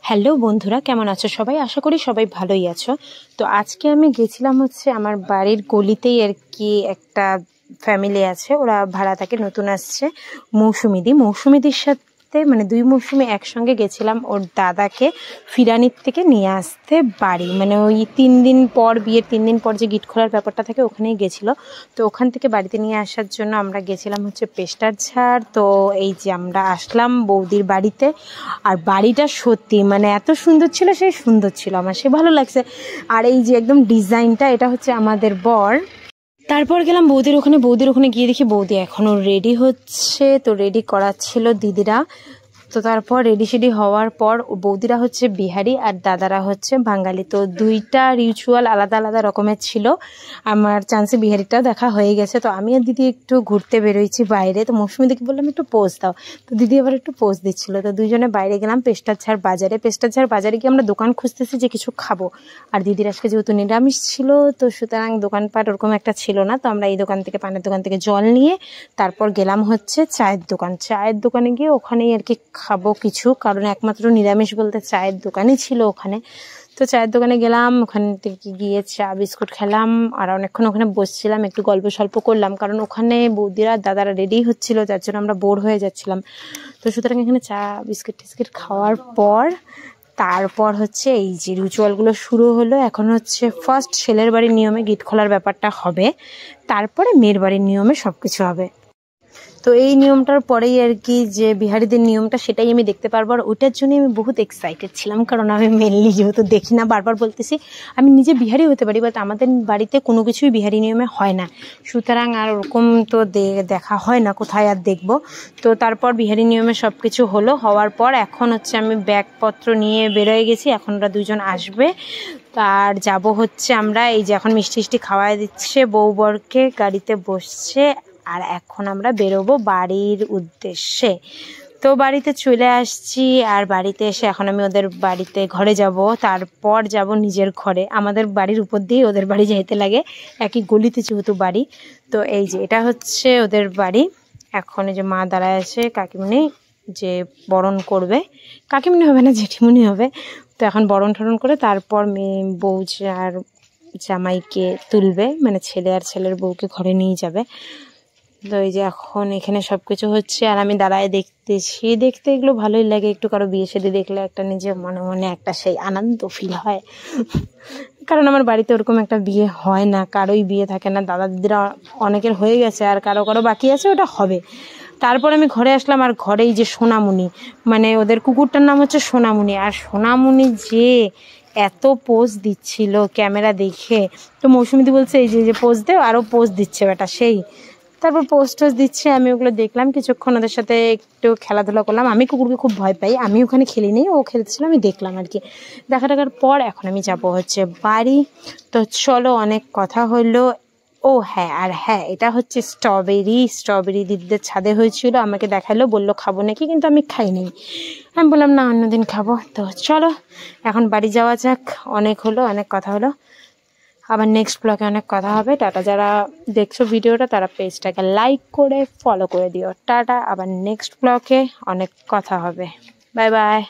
Hello বন্ধুরা, কেমন আছো সবাই? আশা করি সবাই ভালোই আছো। তো আজকে আমি গেছিলাম হচ্ছে আমার বাড়ির গলিতেই আর কি একটা ফ্যামিলি আছে, ওরা ভাড়া থাকে, নতুন আসছে। মৌসুমিদির সাথে মানে দুই মৌসুমি একসঙ্গে গেছিলাম ওর দাদাকে ফিরানির থেকে নিয়ে আসতে বাড়ি, মানে ওই 3 দিন পর, বিয়ের 3 দিন পর যে গিট খোলার ব্যাপারটা থাকে ওখানেই গেছিলো। তো ওখান থেকে বাড়িতে নিয়ে আসার জন্য আমরা গেছিলাম হচ্ছে পেস্টারঝাড়। তো এই যে আমরা আসলাম বৌদির বাড়িতে, আর বাড়িটা সত্যি মানে এত সুন্দর ছিল, সেই সুন্দর ছিল, আমার সে ভালো লাগছে। আর এই যে একদম ডিজাইনটা, এটা হচ্ছে আমাদের বর। তারপর গেলাম বৌদির ওখানে গিয়ে দেখি বৌদি এখনও রেডি হচ্ছে, তো রেডি করাচ্ছিল দিদিরা। তো তারপর রেডি সেডি হওয়ার পর বৌদিরা হচ্ছে বিহারি আর দাদারা হচ্ছে বাঙালি, তো দুইটা রিচুয়াল আলাদা আলাদা রকমের ছিল। আমার চান্সে বিহারিটাও দেখা হয়ে গেছে। তো আমি আর দিদি একটু ঘুরতে বেরোইছি বাইরে, তো মৌসুমি দিকে বললাম একটু পোজ দাও, তো দিদি আবার একটু পোজ দিচ্ছিল। তো দুইজনে বাইরে গেলাম পেস্টারঝাড় বাজারে গিয়ে আমরা দোকান খুঁজতেছি যে কিছু খাবো। আর দিদির আজকে যেহেতু নিরামিষ ছিল, তো সুতরাং দোকানপাট ওরকম একটা ছিল না। তো আমরা এই দোকান থেকে, পানের দোকান থেকে জল নিয়ে তারপর গেলাম হচ্ছে চায়ের দোকানে গিয়ে ওখানেই আর কি খাবো কিছু, কারণ একমাত্র নিরামিষ বলতে চায়ের দোকানই ছিল ওখানে। তো চায়ের দোকানে গেলাম, ওখান থেকে গিয়ে চা বিস্কুট খেলাম, আর অনেকক্ষণ ওখানে বসছিলাম, একটু গল্প সল্প করলাম, কারণ ওখানে বৌদিরা দাদারা রেডি হচ্ছিল, যার জন্য আমরা বোর হয়ে যাচ্ছিলাম। তো সুতরাং এখানে চা বিস্কিট টিস্কিট খাওয়ার পর তারপর হচ্ছে এই যে রিচুয়ালগুলো শুরু হলো। এখন হচ্ছে ফার্স্ট ছেলের বাড়ির নিয়মে গিট খোলার ব্যাপারটা হবে, তারপরে মেয়ের বাড়ির নিয়মে সব কিছু হবে। তো এই নিয়মটার পরেই আর কি যে বিহারিদের নিয়মটা, সেটাই আমি দেখতে পারবো। আর ওইটার জন্য আমি বহুত এক্সাইটেড ছিলাম, কারণ আমি মেনলি যেহেতু দেখি না, বারবার বলতেছি আমি নিজে বিহারি হতে পারি, বাট আমাদের বাড়িতে কোনো কিছুই বিহারি নিয়মে হয় না, সুতরাং আর ওরকম তো দেখা হয় না, কোথায় আর দেখবো। তো তারপর বিহারি নিয়মে সব কিছু হওয়ার পর এখন হচ্ছে আমি ব্যাগপত্র নিয়ে বেরোয় গেছি। এখন ওরা দুজন আসবে, আর যাব হচ্ছে আমরা, এই যে এখন মিষ্টি খাওয়াই দিচ্ছে বউ বরকে, গাড়িতে বসছে, আর এখন আমরা বেরোবো বাড়ির উদ্দেশ্যে। তো বাড়িতে চলে আসছি, আর বাড়িতে এসে এখন আমি ওদের বাড়িতে ঘরে যাব, তারপর যাব নিজের ঘরে। আমাদের বাড়ির উপর দিয়ে ওদের বাড়ি যেতে লাগে, একই গলিতে যেহেতু বাড়ি। তো এই যে এটা হচ্ছে ওদের বাড়ি। এখন এই যে মা দাঁড়ায় আছে, কাকিমণি যে বরণ করবে, কাকিমণি হবে না, জেঠিমণি হবে। তো এখন বরণ ঠরণ করে তারপর মেয়ে বউ আর জামাইকে তুলবে, মানে ছেলে আর ছেলের বউকে ঘরে নিয়ে যাবে। তো এই যে এখন এখানে সব কিছু হচ্ছে, আর আমি দাঁড়ায় দেখতে এগুলো ভালোই লাগে একটু, কারো বিয়ে শাদী দেখলে একটা নিজের মনে মনে একটা সেই আনন্দ ফিল হয়। কারণ আমার বাড়িতে ওরকম একটা বিয়ে হয় না, কারোই বিয়ে থাকে না, দাদা দিদিরা অনেকের হয়ে গেছে, আর কারো বাকি আছে, ওটা হবে। তারপর আমি ঘরে আসলাম, আর ঘরেই যে সোনামণি, মানে ওদের কুকুরটার নাম হচ্ছে সোনামণি, আর সোনামণি যে এত পোজ দিচ্ছিল ক্যামেরা দেখে। তো মৌসুমিদি বলছে এই যে পোজ দে, আরও পোজ দিচ্ছে বেটা সেই। তারপর পোস্ট দিচ্ছে, আমি ওগুলো দেখলাম কিছুক্ষণ, ওদের সাথে একটু খেলাধুলা করলাম। আমি কুকুরকে খুব ভয় পাই, আমি ওখানে খেলিনি, ও খেলতেছিল, আমি দেখলাম আর কি। দেখার পর এখন আমি যাব হচ্ছে বাড়ি। তো চলো, অনেক কথা হলো। ও হ্যাঁ, আর হ্যাঁ, এটা হচ্ছে স্ট্রবেরি দিদিদের ছাদে হয়েছিল, আমাকে দেখালো, বললো খাবো নাকি, কিন্তু আমি খাইনি। আমি বললাম না, অন্যদিন খাবো। তো চলো এখন বাড়ি যাওয়া যাক, অনেক কথা হলো। আবার নেক্সট ব্লগে অনেক কথা হবে। টাটা, যারা দেখছো ভিডিওটা তারা পেজটাকে লাইক করে ফলো করে দিও। টাটা, আবার নেক্সট ব্লগে অনেক কথা হবে। Bye bye.